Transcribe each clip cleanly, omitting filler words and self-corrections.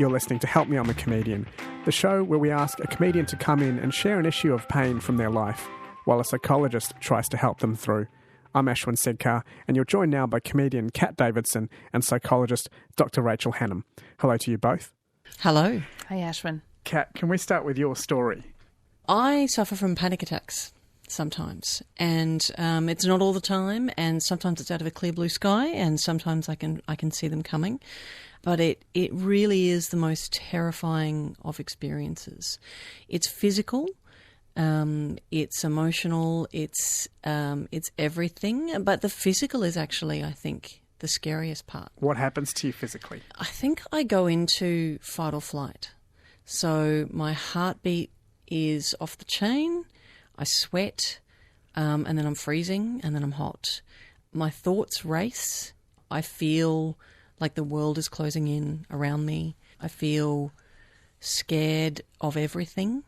You're listening to Help Me, I'm a Comedian, the show where we ask a comedian to come in and share an issue of pain from their life, while a psychologist tries to help them through. I'm Ashwin Segkar, and you're joined now by comedian Cata Davidson and psychologist Dr Rachel Hannam. Hello to you both. Hello. Hey, Ashwin. Cat, can we start with your story? I suffer from panic attacks sometimes, and it's not all the time, and sometimes it's out of a clear blue sky, and sometimes I can see them coming. But it really is the most terrifying of experiences. It's physical. It's emotional, it's everything, but the physical is actually, I think, the scariest part. What happens to you physically? I think I go into fight or flight. So my heartbeat is off the chain, I sweat, and then I'm freezing, and then I'm hot. My thoughts race. I feel like the world is closing in around me. I feel scared of everything.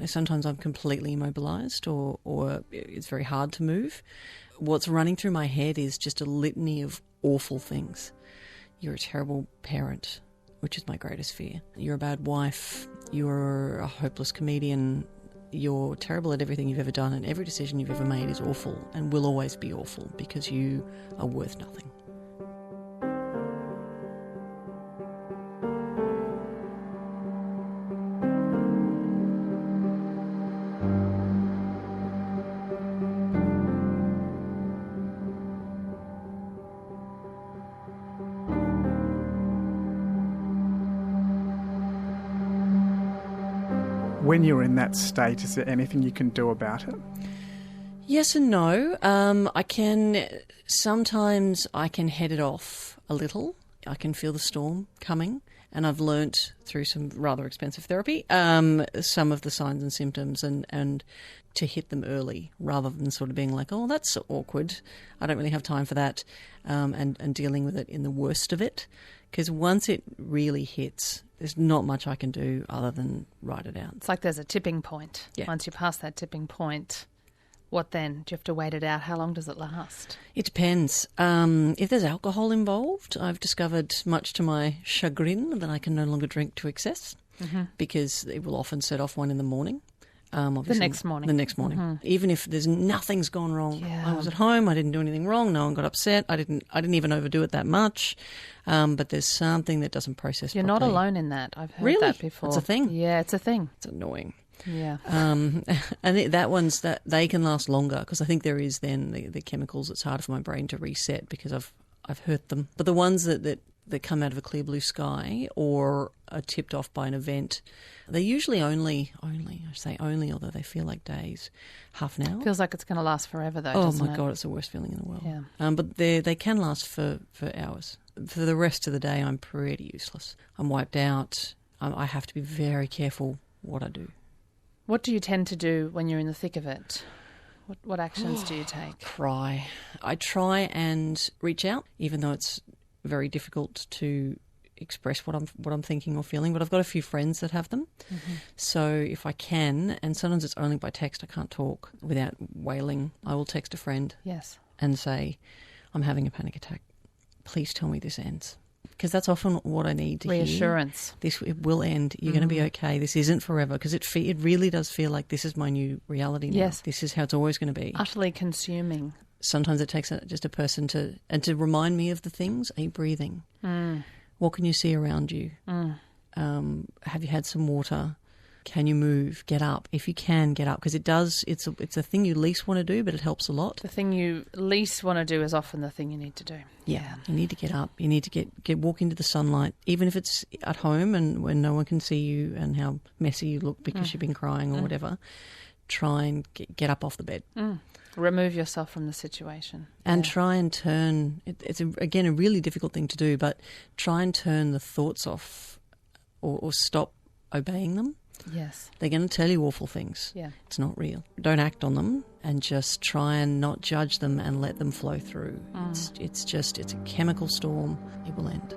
Sometimes I'm completely immobilised or it's very hard to move. What's running through my head is just a litany of awful things. You're a terrible parent, which is my greatest fear. You're a bad wife. You're a hopeless comedian. You're terrible at everything you've ever done, and every decision you've ever made is awful and will always be awful because you are worth nothing. When you're in that state, is there anything you can do about it? Yes and no. Sometimes I can head it off a little. I can feel the storm coming, and I've learnt through some rather expensive therapy some of the signs and symptoms and to hit them early rather than sort of being like, oh, that's so awkward. I don't really have time for that, and dealing with it in the worst of it. Because once it really hits, there's not much I can do other than write it out. It's like there's a tipping point. Yeah. Once you pass that tipping point, what then? Do you have to wait it out? How long does it last? It depends. If there's alcohol involved, I've discovered, much to my chagrin, that I can no longer drink to excess because it will often set off 1 a.m. The next morning. The next morning. Mm-hmm. Even if nothing's gone wrong. Yeah. I was at home, I didn't do anything wrong, no one got upset, I didn't even overdo it that much. But there's something that doesn't process You're properly. not alone in that. I've heard Really? that before. It's a thing? Yeah, it's a thing. It's annoying. Yeah. And that they can last longer because I think there is then the chemicals. It's harder for my brain to reset because I've hurt them. But the ones that come out of a clear blue sky or are tipped off by an event, they're usually only, I say only, although they feel like days, half an hour. Feels like it's going to last forever though, Oh doesn't my it? God, it's the worst feeling in the world. Yeah. But they can last for hours. For the rest of the day, I'm pretty useless. I'm wiped out. I have to be very careful what I do. What do you tend to do when you're in the thick of it? What actions do you take? Cry. I try and reach out, even though it's very difficult to express what I'm thinking or feeling. But I've got a few friends that have them, so if I can, and sometimes it's only by text. I can't talk without wailing. I will text a friend, Yes, and say, "I'm having a panic attack. Please tell me this ends." Because that's often what I need to hear. reassurance. It will end. You're going to be okay. This isn't forever. Because it really does feel like this is my new reality now. Yes. This is how it's always going to be. Utterly consuming. Sometimes it takes just a person to remind me of the things. Are you breathing? What can you see around you? Have you had some water? Can you move? Get up. If you can, get up. Because it's a thing you least want to do, but it helps a lot. The thing you least want to do is often the thing you need to do. Yeah. You need to get up. You need to walk into the sunlight, even if it's at home and when no one can see you and how messy you look because you've been crying or whatever. Try and get up off the bed. Remove yourself from the situation. And try and turn, it's again a really difficult thing to do, but try and turn the thoughts off or stop obeying them. Yes. They're going to tell you awful things. Yeah. It's not real. Don't act on them and just try and not judge them and let them flow through. It's a chemical storm. It will end.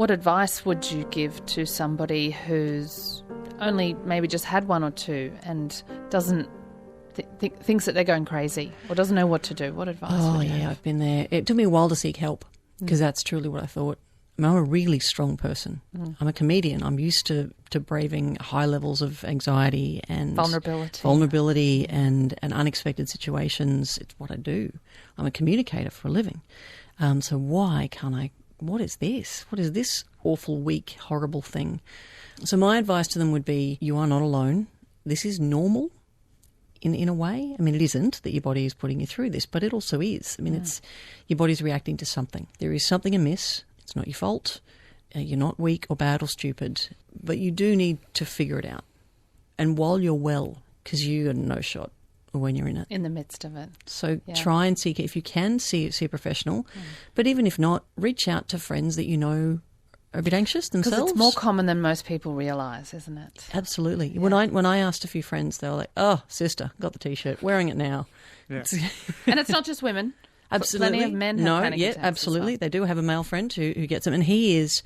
What advice would you give to somebody who's only maybe just had one or two and doesn't thinks that they're going crazy or doesn't know what to do? What advice would you have? I've been there. It took me a while to seek help because that's truly what I thought. I mean, I'm a really strong person. I'm a comedian. I'm used to braving high levels of anxiety and vulnerability and unexpected situations. It's what I do. I'm a communicator for a living. So why can't I? What is this? What is this awful, weak, horrible thing? So my advice to them would be, you are not alone. This is normal. In a way. I mean, it isn't that your body is putting you through this, but it also is. I mean, it's your body's reacting to something. There is something amiss. It's not your fault. You're not weak or bad or stupid, but you do need to figure it out. And while you're well, because you got no shot when you're in it. In the midst of it. So try and seek, if you can, see a professional. But even if not, reach out to friends that you know are a bit anxious themselves. Because it's more common than most people realise, isn't it? Absolutely. Yeah. When I asked a few friends, they were like, "Oh, sister, got the T-shirt, wearing it now." Yeah. And it's not just women. Absolutely. Plenty of men have panic attacks absolutely. as well. They do have a male friend who gets them, and he is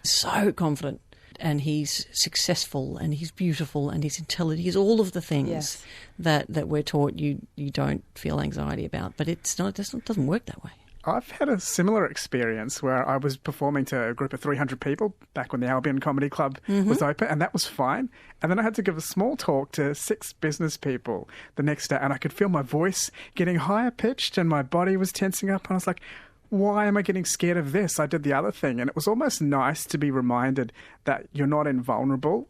so confident, and he's successful, and he's beautiful, and he's intelligent. He's all of the things that we're taught you don't feel anxiety about, but it doesn't work that way. I've had a similar experience where I was performing to a group of 300 people back when the Albion Comedy Club was open, and that was fine. And then I had to give a small talk to 6 business people the next day, and I could feel my voice getting higher pitched and my body was tensing up. And I was like, why am I getting scared of this? I did the other thing. And it was almost nice to be reminded that you're not invulnerable,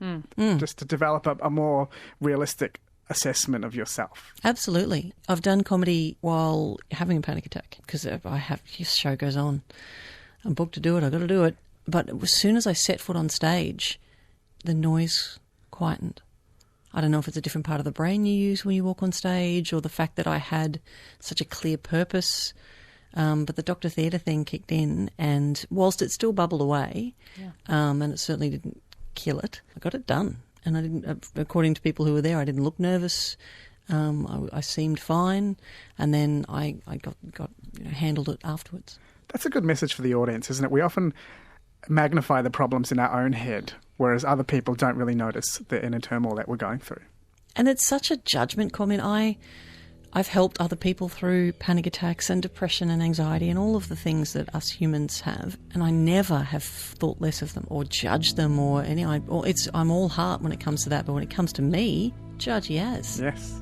just to develop a more realistic assessment of yourself. Absolutely. I've done comedy while having a panic attack because this show goes on. I'm booked to do it. I've got to do it. But as soon as I set foot on stage, the noise quietened. I don't know if it's a different part of the brain you use when you walk on stage or the fact that I had such a clear purpose. But the Dr. Theatre thing kicked in, and whilst it still bubbled away, and it certainly didn't kill it, I got it done. And I didn't, according to people who were there, I didn't look nervous. I seemed fine, and then I got handled it afterwards. That's a good message for the audience, isn't it? We often magnify the problems in our own head, whereas other people don't really notice the inner turmoil that we're going through. And it's such a judgment comment. I've helped other people through panic attacks and depression and anxiety and all of the things that us humans have, and I never have thought less of them or judged them or any. I'm all heart when it comes to that, but when it comes to me, judge yes. Yes.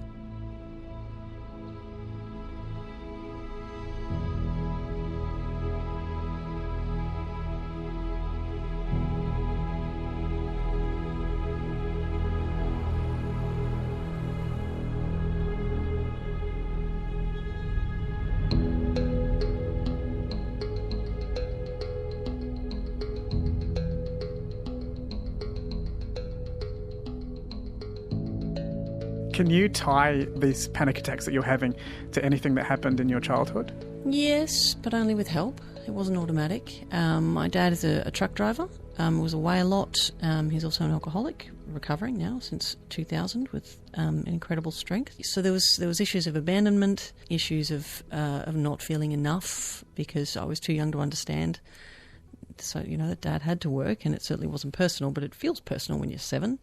Can you tie these panic attacks that you're having to anything that happened in your childhood? Yes, but only with help. It wasn't automatic. My dad is a truck driver, was away a lot. He's also an alcoholic, recovering now since 2000 with incredible strength. So there was issues of abandonment, issues of not feeling enough because I was too young to understand. So, that Dad had to work, and it certainly wasn't personal, but it feels personal when you're 7.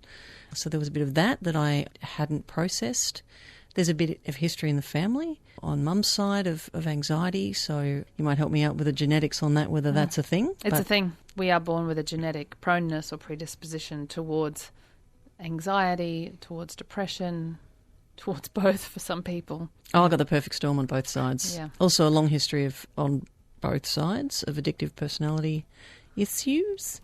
So there was a bit of that I hadn't processed. There's a bit of history in the family on Mum's side of anxiety, so you might help me out with the genetics on that, whether that's a thing. It's a thing. We are born with a genetic proneness or predisposition towards anxiety, towards depression, towards both for some people. Oh, I got the perfect storm on both sides. Yeah. Also a long history on both sides of addictive personality issues,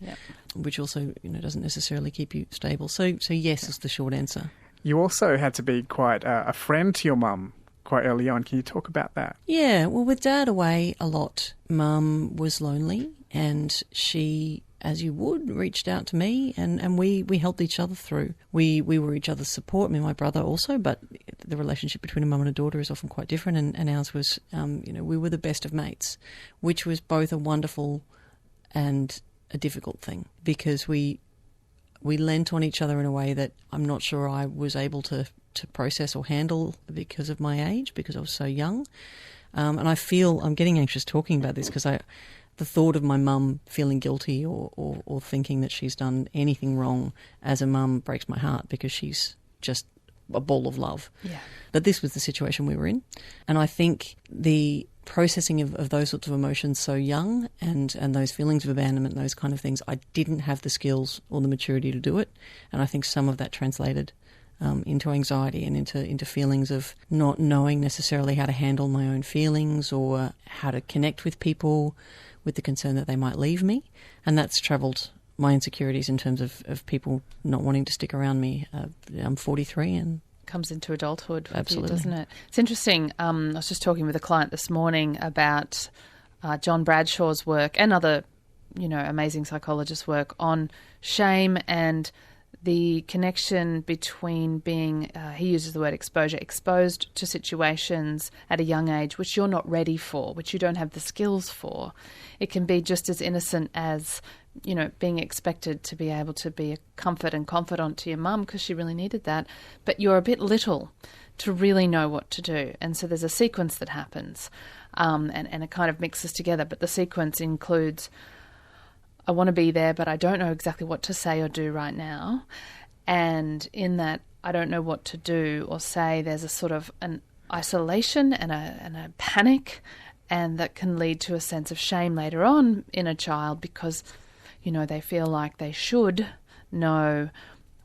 which also doesn't necessarily keep you stable. So yes is the short answer. You also had to be quite a friend to your mum quite early on. Can you talk about that? Yeah, well, with Dad away a lot, Mum was lonely, and she, as you would, reached out to me, and we helped each other through. We were each other's support, me and my brother also, but the relationship between a mum and a daughter is often quite different, and ours was, we were the best of mates, which was both a wonderful and a difficult thing, because we lent on each other in a way that I'm not sure I was able to process or handle because of my age, because I was so young. And I feel I'm getting anxious talking about this because the thought of my mum feeling guilty or thinking that she's done anything wrong as a mum breaks my heart, because she's just a ball of love. Yeah. But this was the situation we were in. And I think the processing of those sorts of emotions so young and those feelings of abandonment and those kind of things, I didn't have the skills or the maturity to do it. And I think some of that translated into anxiety and into feelings of not knowing necessarily how to handle my own feelings or how to connect with people with the concern that they might leave me. And that's travelled my insecurities in terms of people not wanting to stick around me. I'm 43 and comes into adulthood with absolutely. you, doesn't it? It's interesting. I was just talking with a client this morning about John Bradshaw's work and other, amazing psychologists' work on shame and the connection between being, he uses the word exposure, exposed to situations at a young age which you're not ready for, which you don't have the skills for. It can be just as innocent as, being expected to be able to be a comfort and confidant to your mum because she really needed that, but you're a bit little to really know what to do. And so there's a sequence that happens, and it kind of mixes together, but the sequence includes, I want to be there, but I don't know exactly what to say or do right now. And in that, I don't know what to do or say, there's a sort of an isolation and a panic, and that can lead to a sense of shame later on in a child because, they feel like they should know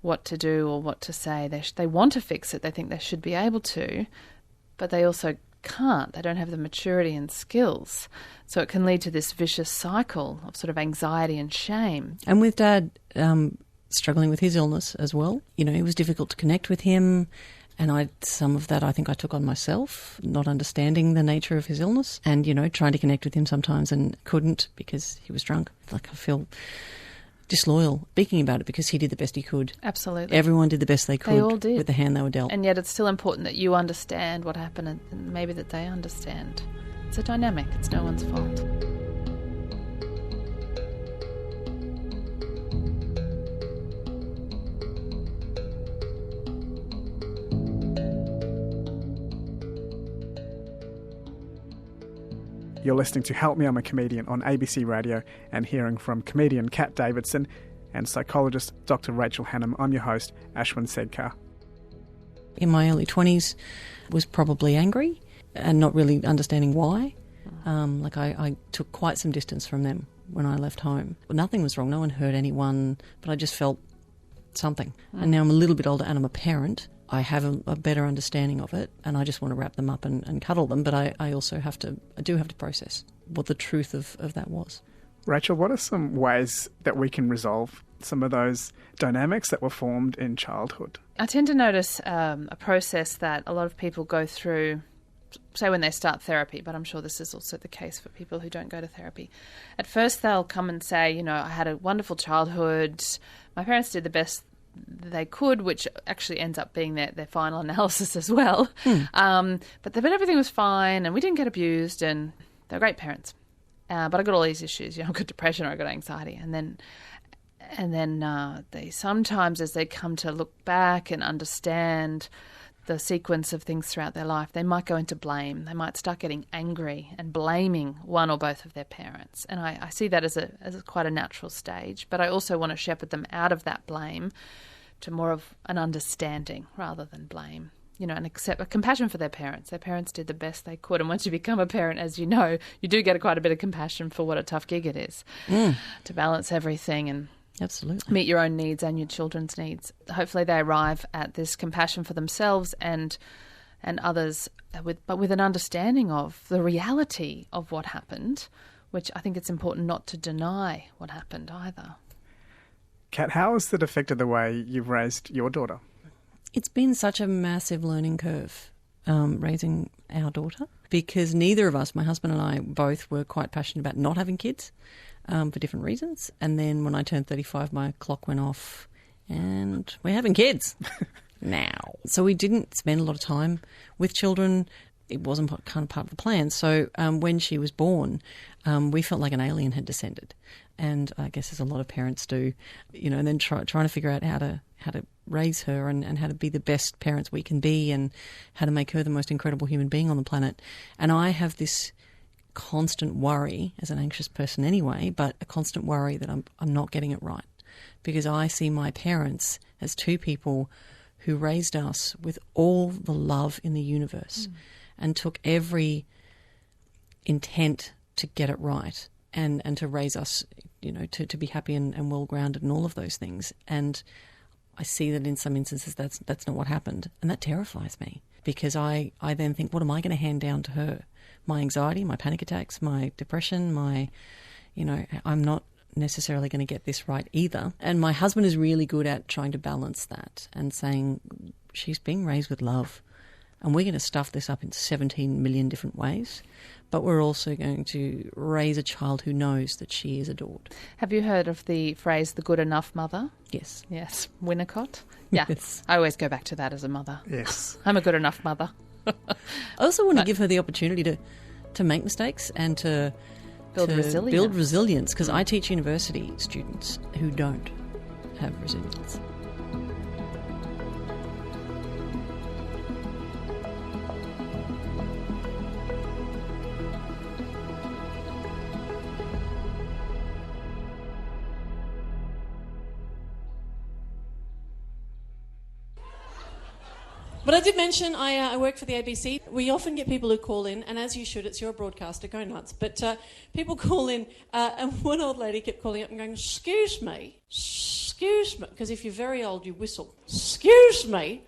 what to do or what to say. They want to fix it. They think they should be able to, but they also can't. They don't have the maturity and skills. So it can lead to this vicious cycle of sort of anxiety and shame. And with Dad struggling with his illness as well, it was difficult to connect with him. And some of that I think I took on myself, not understanding the nature of his illness and, trying to connect with him sometimes and couldn't because he was drunk. Like, I feel disloyal speaking about it because he did the best he could. Absolutely. Everyone did the best they could. They all did. With the hand they were dealt. And yet it's still important that you understand what happened and maybe that they understand. It's a dynamic. It's no one's fault. You're listening to Help Me, I'm a Comedian on ABC Radio and hearing from comedian Cata Davidson and psychologist Dr Rachel Hannam. I'm your host, Ashwin Segkar. In my early 20s, was probably angry and not really understanding why. I took quite some distance from them when I left home. Nothing was wrong, no one hurt anyone, but I just felt something. And now I'm a little bit older and I'm a parent. I have a better understanding of it and I just want to wrap them up and cuddle them, but I also do have to process what the truth of that was. Rachel, what are some ways that we can resolve some of those dynamics that were formed in childhood? I tend to notice a process that a lot of people go through, say when they start therapy, but I'm sure this is also the case for people who don't go to therapy. At first they'll come and say, I had a wonderful childhood, my parents did the best they could, which actually ends up being their final analysis as well. But everything was fine and we didn't get abused and they're great parents. But I got all these issues, I got depression or I got anxiety. And then they sometimes, as they come to look back and understand the sequence of things throughout their life, they might go into blame. They might start getting angry and blaming one or both of their parents. And I see that as quite a natural stage. But I also want to shepherd them out of that blame to more of an understanding rather than blame. And accept a compassion for their parents. Their parents did the best they could. And once you become a parent, as you know, you do get quite a bit of compassion for what a tough gig it is to balance everything and absolutely meet your own needs and your children's needs. Hopefully they arrive at this compassion for themselves and others, but with an understanding of the reality of what happened, which I think it's important not to deny what happened either. Kat, how has that affected the way you've raised your daughter? It's been such a massive learning curve, raising our daughter, because neither of us, my husband and I, both were quite passionate about not having kids for different reasons. And then when I turned 35, my clock went off and we're having kids now. So we didn't spend a lot of time with children. It wasn't kind of part of the plan. So when she was born, we felt like an alien had descended. And I guess as a lot of parents do, and then trying to figure out how to raise her and how to be the best parents we can be and how to make her the most incredible human being on the planet. And I have this constant worry, as an anxious person anyway, but a constant worry that I'm not getting it right. Because I see my parents as two people who raised us with all the love in the universe and took every intent to get it right and to raise us, to be happy and well-grounded and all of those things. And I see that in some instances that's not what happened. And that terrifies me because I then think, what am I going to hand down to her? My anxiety, my panic attacks, my depression, I'm not necessarily going to get this right either. And my husband is really good at trying to balance that and saying she's being raised with love and we're going to stuff this up in 17 million different ways, but we're also going to raise a child who knows that she is adored. Have you heard of the phrase, the good enough mother? Yes. Yes. Winnicott? Yeah. Yes. I always go back to that as a mother. Yes. I'm a good enough mother. I also want to give her the opportunity to make mistakes and to build resilience. Because I teach university students who don't have resilience. But I did mention I work for the ABC. We often get people who call in, and as you should, it's your broadcaster, go nuts. But people call in, and one old lady kept calling up and going, excuse me, because if you're very old, you whistle. Excuse me,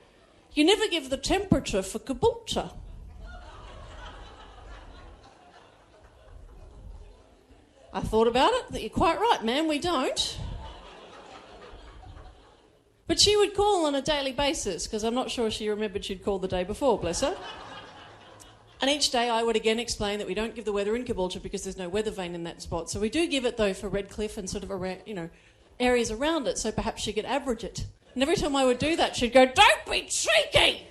you never give the temperature for Caboolture. I thought about it, that you're quite right, ma'am, we don't. But she would call on a daily basis, because I'm not sure she remembered she'd called the day before, bless her. And each day I would again explain that we don't give the weather in Caboolture because there's no weather vane in that spot. So we do give it, though, for Redcliffe and sort of around, areas around it, so perhaps she could average it. And every time I would do that, she'd go, don't be cheeky!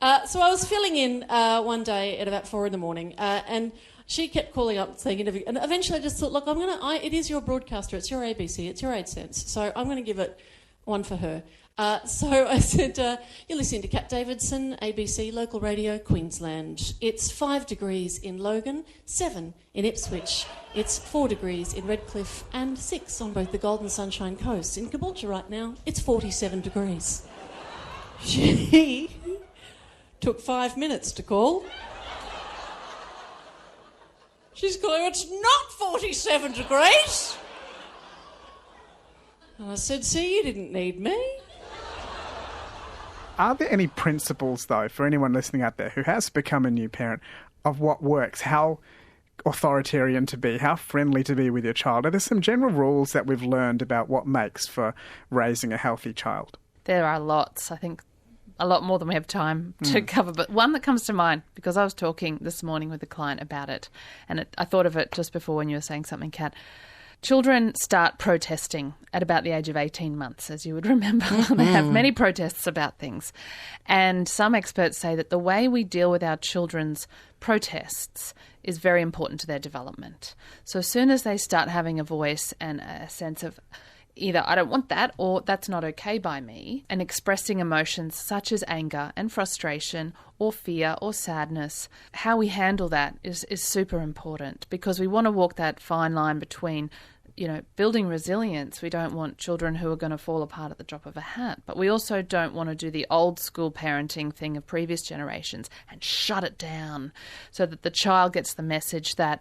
So I was filling in one day at about 4 a.m, and she kept calling up saying interview, and eventually I just thought, look, it is your broadcaster, it's your ABC, it's your 8 cents, so I'm going to give it one for her. So I said, you're listening to Cat Davidson, ABC, local radio, Queensland. It's 5 degrees in Logan, 7 in Ipswich, it's 4 degrees in Redcliffe, and 6 on both the Golden Sunshine Coast. In Caboolture right now, it's 47 degrees. She took 5 minutes to call. She's going, it's not 47 degrees. And I said, see, you didn't need me. Are there any principles, though, for anyone listening out there who has become a new parent, of what works, how authoritarian to be, how friendly to be with your child? Are there some general rules that we've learned about what makes for raising a healthy child? There are lots, I think. A lot more than we have time to cover, but one that comes to mind, because I was talking this morning with a client about it, and I thought of it just before when you were saying something, Kat. Children start protesting at about the age of 18 months, as you would remember. They have many protests about things. And some experts say that the way we deal with our children's protests is very important to their development. So as soon as they start having a voice and a sense of either I don't want that or that's not okay by me, and expressing emotions such as anger and frustration or fear or sadness, how we handle that is super important, because we want to walk that fine line between, building resilience. We don't want children who are going to fall apart at the drop of a hat, but we also don't want to do the old school parenting thing of previous generations and shut it down so that the child gets the message that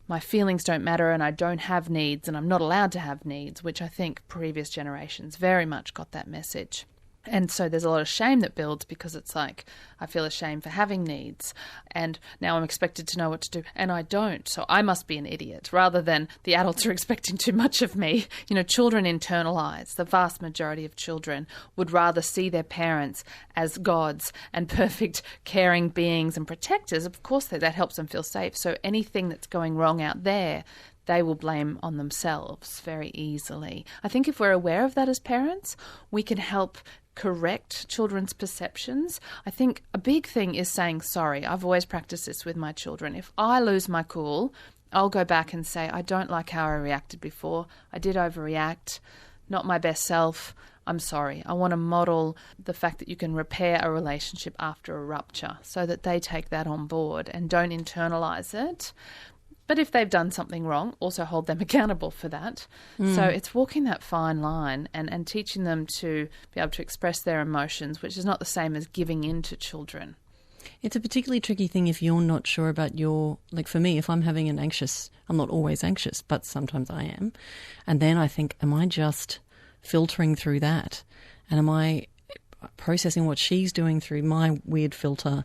my feelings don't matter and I don't have needs and I'm not allowed to have needs, which I think previous generations very much got that message. And so there's a lot of shame that builds, because it's like, I feel ashamed for having needs and now I'm expected to know what to do and I don't, so I must be an idiot, rather than the adults are expecting too much of me. Children internalise. The vast majority of children would rather see their parents as gods and perfect caring beings and protectors. Of course, that helps them feel safe. So anything that's going wrong out there, they will blame on themselves very easily. I think if we're aware of that as parents, we can help correct children's perceptions. I think a big thing is saying sorry. I've always practiced this with my children. If I lose my cool, I'll go back and say, I don't like how I reacted before. I did overreact, not my best self. I'm sorry. I want to model the fact that you can repair a relationship after a rupture so that they take that on board and don't internalise it. But if they've done something wrong, also hold them accountable for that. So it's walking that fine line and teaching them to be able to express their emotions, which is not the same as giving in to children. It's a particularly tricky thing if you're not sure about like for me, if I'm having I'm not always anxious, but sometimes I am. And then I think, am I just filtering through that? And am I processing what she's doing through my weird filter?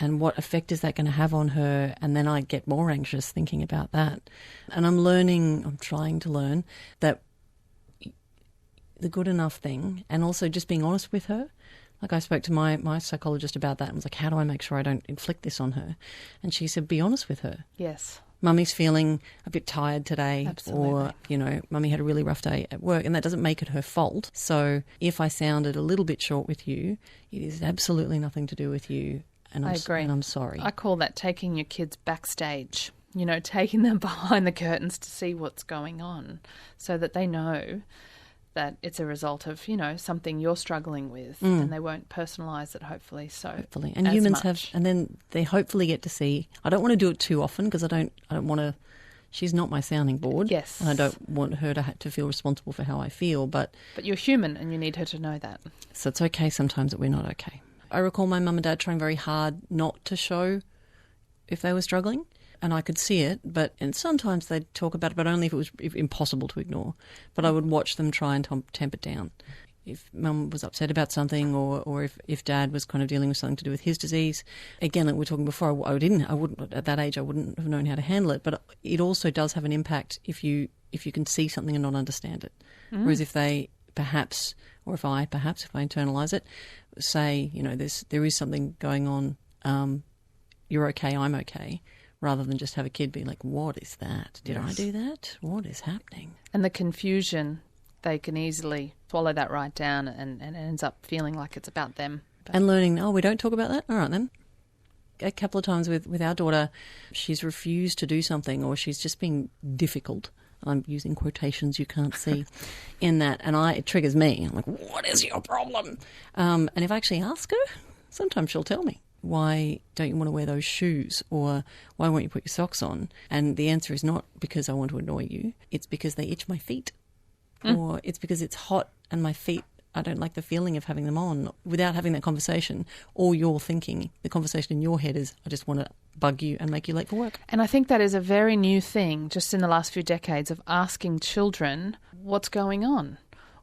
And what effect is that going to have on her? And then I get more anxious thinking about that. And I'm trying to learn that the good enough thing, and also just being honest with her. Like I spoke to my psychologist about that and was like, how do I make sure I don't inflict this on her? And she said, be honest with her. Yes. Mummy's feeling a bit tired today. Absolutely. Or, Mummy had a really rough day at work, and that doesn't make it her fault. So if I sounded a little bit short with you, it is absolutely nothing to do with you. And I agree. And I'm sorry. I call that taking your kids backstage, taking them behind the curtains to see what's going on so that they know that it's a result of, something you're struggling with and they won't personalise it, hopefully. Hopefully. And humans have, and then they hopefully get to see, I don't want to do it too often because I don't want to, she's not my sounding board. Yes. And I don't want her to feel responsible for how I feel. But you're human and you need her to know that. So it's okay sometimes that we're not okay. I recall my mum and dad trying very hard not to show if they were struggling, and I could see it, and sometimes they'd talk about it, but only if it was impossible to ignore. But I would watch them try and tamp it down. If mum was upset about something or if dad was kind of dealing with something to do with his disease, again, like we were talking before, I wouldn't at that age, I wouldn't have known how to handle it, but it also does have an impact if you can see something and not understand it. Whereas if they perhaps, or if I internalise it, say, there is something going on, you're okay, I'm okay, rather than just have a kid be like, what is that? Did I do that? What is happening? And the confusion, they can easily swallow that right down and it ends up feeling like it's about them. And learning, we don't talk about that? All right then. A couple of times with our daughter, she's refused to do something or she's just being difficult. I'm using quotations you can't see in that. And it triggers me. I'm like, what is your problem? And if I actually ask her, sometimes she'll tell me. Why don't you want to wear those shoes? Or why won't you put your socks on? And the answer is not because I want to annoy you. It's because they itch my feet. Or it's because it's hot and my feet, I don't like the feeling of having them on. Without having that conversation, all you're thinking, the conversation in your head is, I just want to bug you and make you late for work. And I think that is a very new thing just in the last few decades of asking children, what's going on?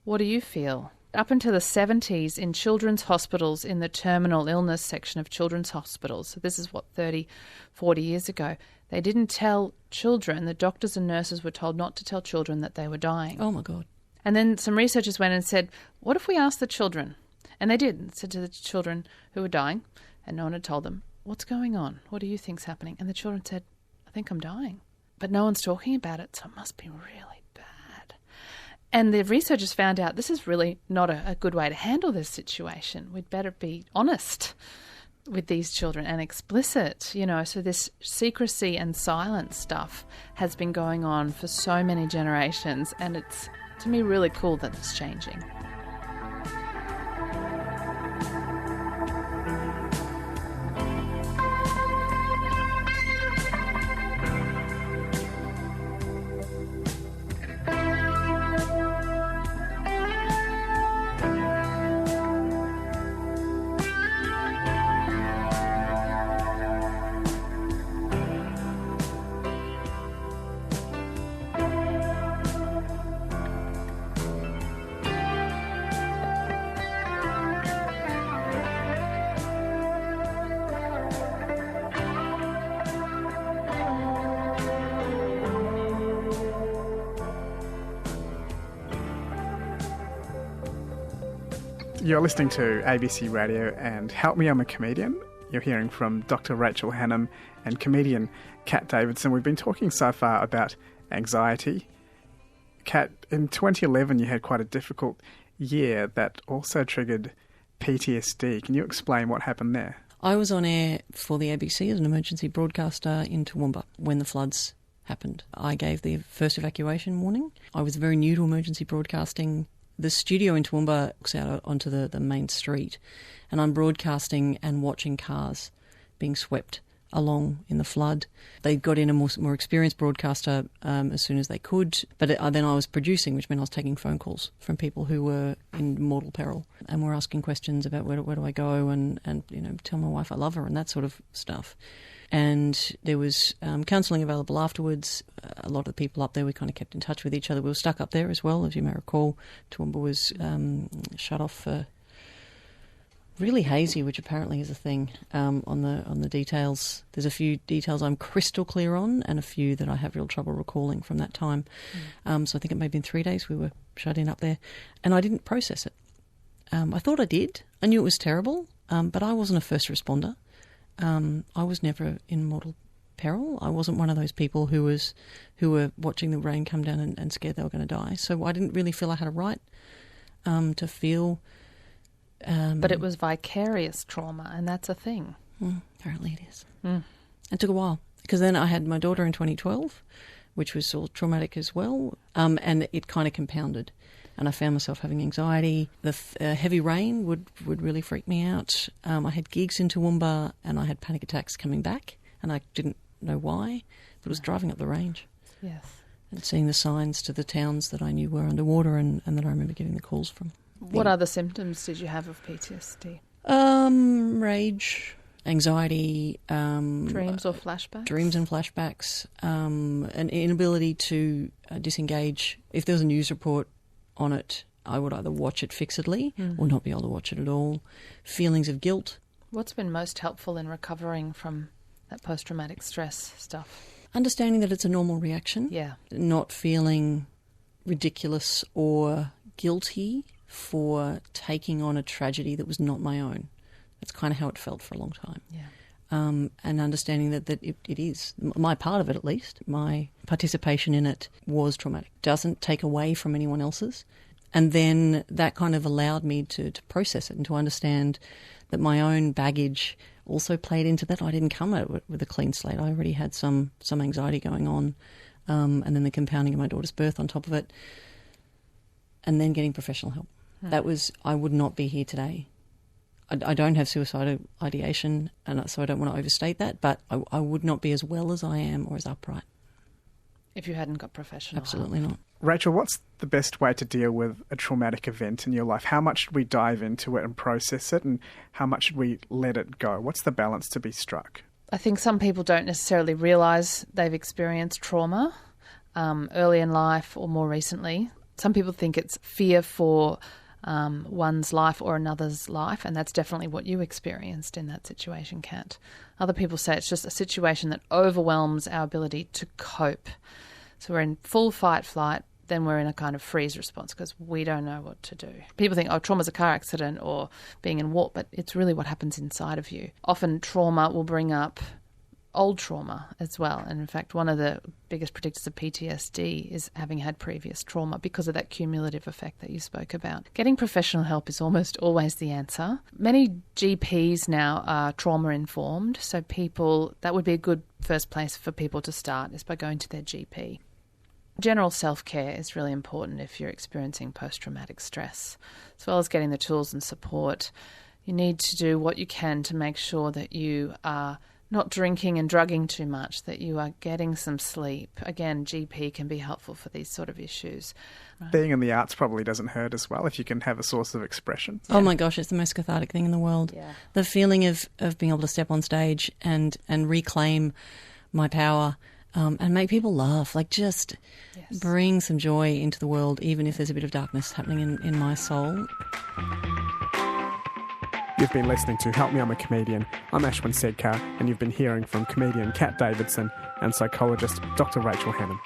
What do you feel? Up until the 70s in children's hospitals, in the terminal illness section of children's hospitals, so this is 30, 40 years ago, they didn't tell children, the doctors and nurses were told not to tell children that they were dying. Oh my God. And then some researchers went and said, what if we asked the children? And they did, said to the children who were dying, and no one had told them, what's going on? What do you think's happening? And the children said, I think I'm dying. But no one's talking about it, so it must be really bad. And the researchers found out this is really not a good way to handle this situation. We'd better be honest with these children and explicit, so this secrecy and silence stuff has been going on for so many generations, and it's, to me, really cool that it's changing. You're listening to ABC Radio and Help Me, I'm a Comedian. You're hearing from Dr Rachel Hannam and comedian Cat Davidson. We've been talking so far about anxiety. Cat, in 2011 you had quite a difficult year that also triggered PTSD. Can you explain what happened there? I was on air for the ABC as an emergency broadcaster in Toowoomba when the floods happened. I gave the first evacuation warning. I was very new to emergency broadcasting the studio in Toowoomba looks out onto the main street, and I'm broadcasting and watching cars being swept along in the flood. They got in a more experienced broadcaster as soon as they could, but then I was producing, which meant I was taking phone calls from people who were in mortal peril and were asking questions about where do I go and tell my wife I love her and that sort of stuff. And there was counselling available afterwards. A lot of the people up there, we kind of kept in touch with each other. We were stuck up there as well, as you may recall. Toowoomba was shut off for really hazy, which apparently is a thing on the details. There's a few details I'm crystal clear on and a few that I have real trouble recalling from that time. So I think it may have been 3 days we were shut in up there. And I didn't process it. I thought I did. I knew it was terrible, but I wasn't a first responder. I was never in mortal peril. I wasn't one of those people who were watching the rain come down and scared they were going to die. So I didn't really feel I had a right to feel... but it was vicarious trauma, and that's a thing. Apparently it is. It took a while, because then I had my daughter in 2012, which was all traumatic as well, and it kind of compounded. And I found myself having anxiety. The heavy rain would really freak me out. I had gigs in Toowoomba, and I had panic attacks coming back, and I didn't know why, but it was driving up the range. Yes. And seeing the signs to the towns that I knew were underwater and that I remember getting the calls from. What other symptoms did you have of PTSD? Rage, anxiety. Dreams or flashbacks? Dreams and flashbacks. An inability to disengage. If there was a news report on it, I would either watch it fixedly or not be able to watch it at all. Feelings of guilt. What's been most helpful in recovering from that post-traumatic stress stuff? Understanding that it's a normal reaction. Yeah. Not feeling ridiculous or guilty for taking on a tragedy that was not my own. That's kind of how it felt for a long time. Yeah. And understanding that it is, my part of it at least, my participation in it was traumatic. Doesn't take away from anyone else's. And then that kind of allowed me to process it and to understand that my own baggage also played into that. I didn't come at it with a clean slate. I already had some anxiety going on, and then the compounding of my daughter's birth on top of it, and then getting professional help. That was, I would not be here today. I don't have suicidal ideation, and so I don't want to overstate that, but I would not be as well as I am or as upright. If you hadn't got professional Absolutely help. not. Rachel, what's the best way to deal with a traumatic event in your life? How much should we dive into it and process it, and how much should we let it go? What's the balance to be struck? I think some people don't necessarily realise they've experienced trauma early in life or more recently. Some people think it's fear for one's life or another's life, and that's definitely what you experienced in that situation, Kat. Other people say it's just a situation that overwhelms our ability to cope. So we're in full fight, flight, then we're in a kind of freeze response because we don't know what to do. People think, trauma's a car accident or being in war, but it's really what happens inside of you. Often trauma will bring up old trauma as well. And in fact, one of the biggest predictors of PTSD is having had previous trauma because of that cumulative effect that you spoke about. Getting professional help is almost always the answer. Many GPs now are trauma-informed, so that would be a good first place for people to start is by going to their GP. General self-care is really important if you're experiencing post-traumatic stress. As well as getting the tools and support, you need to do what you can to make sure that you are not drinking and drugging too much, that you are getting some sleep. Again, GP can be helpful for these sort of issues. Right. Being in the arts probably doesn't hurt as well if you can have a source of expression. Oh my gosh, it's the most cathartic thing in the world. Yeah. The feeling of being able to step on stage and reclaim my power and make people laugh, just bring some joy into the world, even if there's a bit of darkness happening in my soul. You've been listening to Help Me, I'm a Comedian. I'm Ashwin Segkar, and you've been hearing from comedian Cat Davidson and psychologist Dr Rachel Hannam.